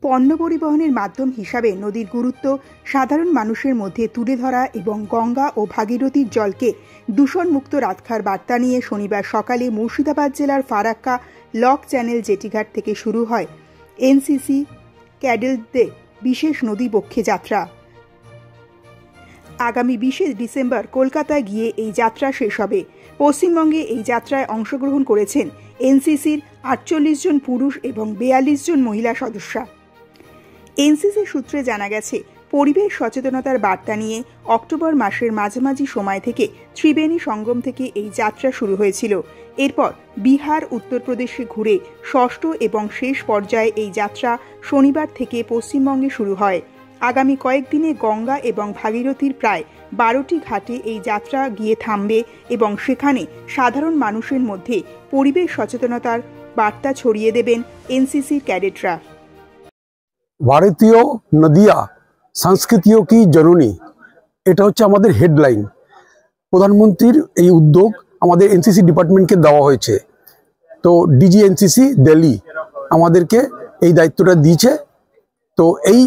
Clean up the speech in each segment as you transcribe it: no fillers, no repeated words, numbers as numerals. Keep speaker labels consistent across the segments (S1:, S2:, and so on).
S1: পণ্য পরিবহনের মাধ্যম হিসাবে নদীর গুরুত্ব সাধারণ মানুষের মধ্যে তুলে ধরা এবং গঙ্গা ও ভাগীরথীর জলকে দূষণমুক্ত রাখার বার্তা নিয়ে শনিবার সকালে মুর্শিদাবাদ জেলার ফারাক্কা লক চ্যানেল জেটিঘাট থেকে শুরু হয় এনসিসি ক্যাডেটদের বিশেষ নদীবক্ষে যাত্রা। আগামী 20 ডিসেম্বর কলকাতায় গিয়ে এই যাত্রা শেষ হবে। পশ্চিমবঙ্গে এই যাত্রায় অংশগ্রহণ করেছেন এনসিসির 48 জন পুরুষ এবং 42 জন মহিলা সদস্য। এনসিসি সূত্রে জানা গেছে, পরিবেশ সচেতনতার বার্তা নিয়ে অক্টোবর মাসের মাঝামাঝি সময় থেকে ত্রিবেণী সঙ্গম থেকে এই যাত্রা শুরু হয়েছিল। এরপর বিহার, উত্তরপ্রদেশে ঘুরে ষষ্ঠ এবং শেষ পর্যায়ে এই যাত্রা শনিবার থেকে পশ্চিমবঙ্গে শুরু হয়। আগামী কয়েকদিনে গঙ্গা এবং ভাগীরথীর প্রায় 12টি ঘাটে এই যাত্রা গিয়ে থামবে এবং সেখানে সাধারণ মানুষের মধ্যে পরিবেশ সচেতনতার বার্তা ছড়িয়ে দেবেন এনসিসির ক্যাডেটরা।
S2: ভারতীয় নদিয়া সংস্কৃতিও কি জননী, এটা হচ্ছে আমাদের হেডলাইন। প্রধানমন্ত্রীর এই উদ্যোগ আমাদের এনসিসি ডিপার্টমেন্টকে দেওয়া হয়েছে। তো ডিজি এনসিসি দিল্লি আমাদেরকে এই দায়িত্বটা দিয়েছে। তো এই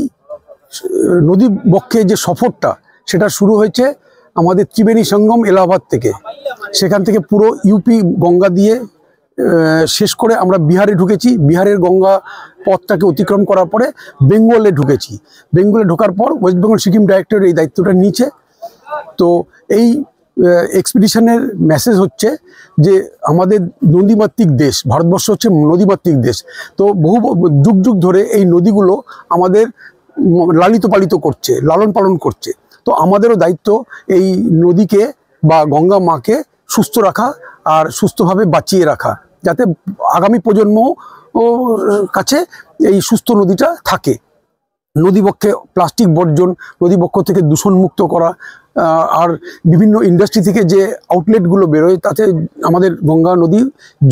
S2: নদী বক্ষে যে সফরটা সেটা শুরু হয়েছে আমাদের ত্রিবেণী সঙ্গম এলাহাবাদ থেকে। সেখান থেকে পুরো ইউপি গঙ্গা দিয়ে শেষ করে আমরা বিহারে ঢুকেছি। বিহারের গঙ্গা পথটাকে অতিক্রম করার পরে বেঙ্গলে ঢুকেছি। বেঙ্গলে ঢোকার পর ওয়েস্ট বেঙ্গল সিকিম ডাইরেক্টর এই দায়িত্বটা নিয়েছে। তো এই এক্সপিডিশনের মেসেজ হচ্ছে যে আমাদের নদীমাতৃক দেশ, ভারতবর্ষ হচ্ছে নদীমাতৃক দেশ। তো বহু যুগ যুগ ধরে এই নদীগুলো আমাদের লালিত পালিত করছে, লালন পালন করছে। তো আমাদেরও দায়িত্ব এই নদীকে বা গঙ্গা মাকে সুস্থ রাখা আর সুস্থভাবে বাঁচিয়ে রাখা, যাতে আগামী প্রজন্ম কাছে এই সুস্থ নদীটা থাকে। নদীবক্ষে প্লাস্টিক বর্জন, নদীবক্ষ থেকে দূষণমুক্ত করা, আর বিভিন্ন ইন্ডাস্ট্রি থেকে যে আউটলেটগুলো বেরোয় তাতে আমাদের গঙ্গা নদী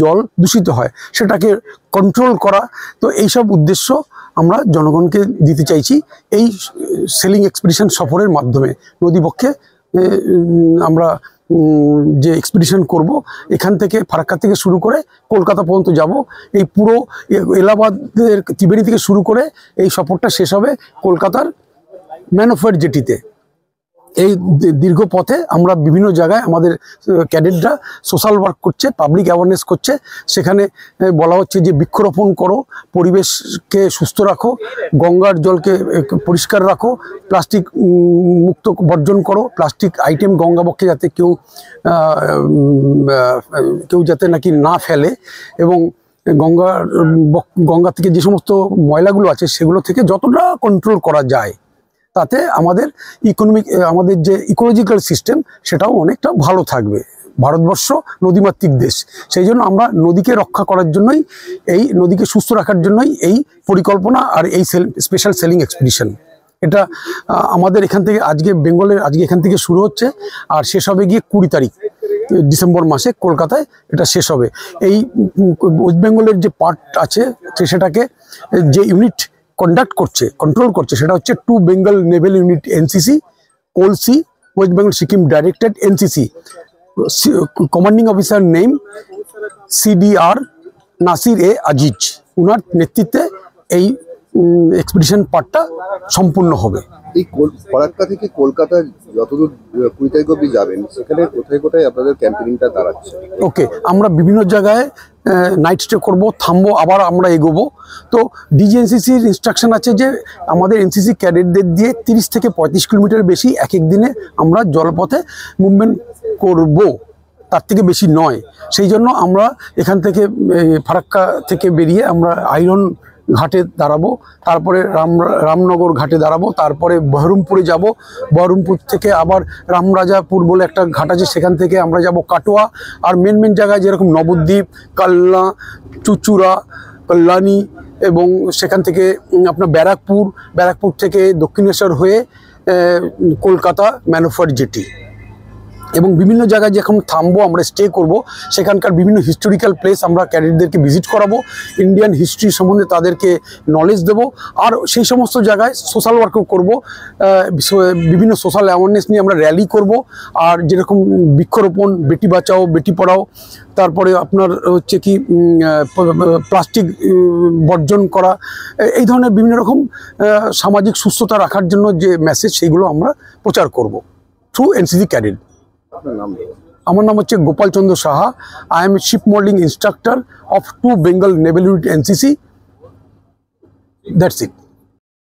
S2: জল দূষিত হয়, সেটাকে কন্ট্রোল করা। তো এইসব উদ্দেশ্য আমরা জনগণকে দিতে চাইছি এই সেলিং এক্সপিডিশন সফরের মাধ্যমে। নদীবক্ষে আমরা যে এক্সপিডিশন করব, এখান থেকে ফারাক্কা থেকে শুরু করে কলকাতা পর্যন্ত যাব। এই পুরো এলাহাবাদের ত্রিবেণী থেকে শুরু করে এই সফরটা শেষ হবে কলকাতার ম্যানোফেয়ার জেটিতে। এই দীর্ঘ পথে আমরা বিভিন্ন জায়গায় আমাদের ক্যাডেটরা সোশ্যাল ওয়ার্ক করছে, পাবলিক অ্যাওয়ারনেস করছে। সেখানে বলা হচ্ছে যে বৃক্ষরোপণ করো, পরিবেশকে সুস্থ রাখো, গঙ্গার জলকে পরিষ্কার রাখো, প্লাস্টিক মুক্ত বর্জন করো, প্লাস্টিক আইটেম গঙ্গাবক্ষে যাতে কেউ যাতে নাকি না ফেলে, এবং গঙ্গা থেকে যে সমস্ত ময়লাগুলো আছে সেগুলো থেকে যতটা কন্ট্রোল করা যায়, তাতে আমাদের আমাদের যে ইকোলজিক্যাল সিস্টেম সেটাও অনেকটা ভালো থাকবে। ভারতবর্ষ নদীমাতৃক দেশ, সেই জন্য আমরা নদীকে রক্ষা করার জন্যই, এই নদীকে সুস্থ রাখার জন্যই এই পরিকল্পনা আর এই স্পেশাল সেলিং এক্সপিডিশন। এটা আমাদের এখান থেকে আজকে এখান থেকে শুরু হচ্ছে আর শেষ হবে গিয়ে 20 তারিখ ডিসেম্বর মাসে কলকাতায় এটা শেষ হবে। এই ওয়েস্ট বেঙ্গলের যে পার্ট আছে সেটাকে যে ইউনিট কন্ট্রোল করছে সেটা হচ্ছে 2 বেঙ্গল নেভেল ইউনিট এনসিসি, কোলসি, West Bengal Sikkim directed NCC. Commanding officer name CDR Nasir A Aziz, উনার নেতৃত্বে এই এক্সপিডিশন পার্টটা সম্পূর্ণ হবে।
S3: এই ফারাক্কা থেকে কলকাতা যতদূর 20 তারিখ অবধি যাবেন, সেখানে কোথায় কোথায় আপনাদের ক্যাম্পেইনটা দাঁড়াচ্ছে?
S2: ওকে, আমরা বিভিন্ন জায়গায় নাইট স্টে করবো, থামবো, আবার আমরা এগোবো। তো ডিজিএনসিসির ইনস্ট্রাকশন আছে যে আমাদের এনসিসি ক্যাডেটদের দিয়ে 30 থেকে 35 কিলোমিটার বেশি এক এক দিনে আমরা জলপথে মুভমেন্ট করব, তার থেকে বেশি নয়। সেই জন্য আমরা এখান থেকে ফারাক্কা থেকে বেরিয়ে আমরা আইরন ঘাটে দাঁড়াবো, তারপরে রামনগর ঘাটে দাঁড়াবো, তারপরে বহরমপুরে যাব। বহরমপুর থেকে আবার রামরাজাপুর বলে একটা ঘাট আছে, সেখান থেকে আমরা যাব কাটোয়া। আর মেন জায়গায় যেরকম নবদ্বীপ, কালনা, চুচুড়া, কল্যাণী, এবং সেখান থেকে আপনার ব্যারাকপুর থেকে দক্ষিণেশ্বর হয়ে কলকাতা ম্যানোফেয়ার জেটি। এবং বিভিন্ন জায়গায় যখন থামবো, আমরা স্টে করব, সেখানকার বিভিন্ন হিস্টোরিক্যাল প্লেস আমরা ক্যাডেটদেরকে ভিজিট করাবো, ইন্ডিয়ান হিস্ট্রি সম্বন্ধে তাদেরকে নলেজ দেব। আর সেই সমস্ত জায়গায় সোশ্যাল ওয়ার্কও করব, বিভিন্ন সোশ্যাল অ্যাওয়ারনেস নিয়ে আমরা র্যালি করব। আর যেরকম বৃক্ষরোপণ, বেটি বাঁচাও বেটি পড়াও, তারপরে আপনার হচ্ছে কি প্লাস্টিক বর্জন করা, এই ধরনের বিভিন্ন রকম সামাজিক সুস্থতা রাখার জন্য যে মেসেজ, সেইগুলো আমরা প্রচার করব থ্রু এনসিসি ক্যাডেট। আমার নাম হচ্ছে Gopal Chandra Saha. I am ship modelling instructor of 2 Bengal naval unit NCC. That's it.